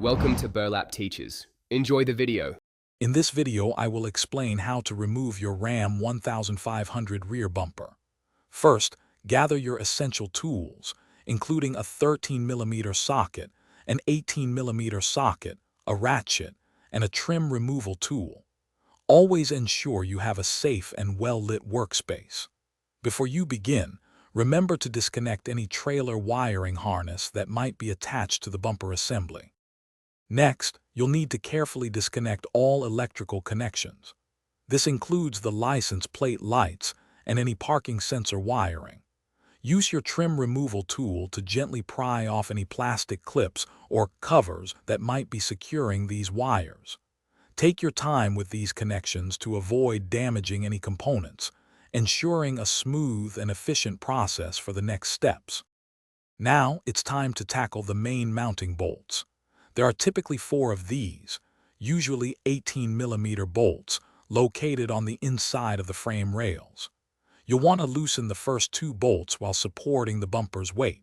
Welcome to Burlap Teachers. Enjoy the video. In this video, I will explain how to remove your Ram 1500 rear bumper. First, gather your essential tools, including a 13mm socket, an 18mm socket, a ratchet, and a trim removal tool. Always ensure you have a safe and well-lit workspace. Before you begin, remember to disconnect any trailer wiring harness that might be attached to the bumper assembly. Next, you'll need to carefully disconnect all electrical connections. This includes the license plate lights and any parking sensor wiring. Use your trim removal tool to gently pry off any plastic clips or covers that might be securing these wires. Take your time with these connections to avoid damaging any components, ensuring a smooth and efficient process for the next steps. Now, it's time to tackle the main mounting bolts. There are typically 4 of these, usually 18mm bolts, located on the inside of the frame rails. You'll want to loosen the first 2 bolts while supporting the bumper's weight.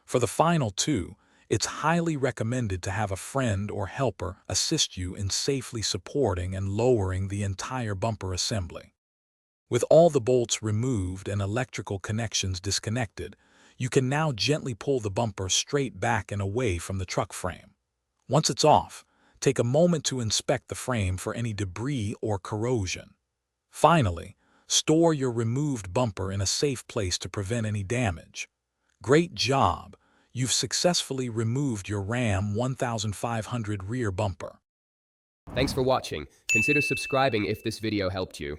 For the final 2, it's highly recommended to have a friend or helper assist you in safely supporting and lowering the entire bumper assembly. With all the bolts removed and electrical connections disconnected, you can now gently pull the bumper straight back and away from the truck frame. Once it's off, take a moment to inspect the frame for any debris or corrosion. Finally, store your removed bumper in a safe place to prevent any damage. Great job! You've successfully removed your Ram 1500 rear bumper. Thanks for watching. Consider subscribing if this video helped you.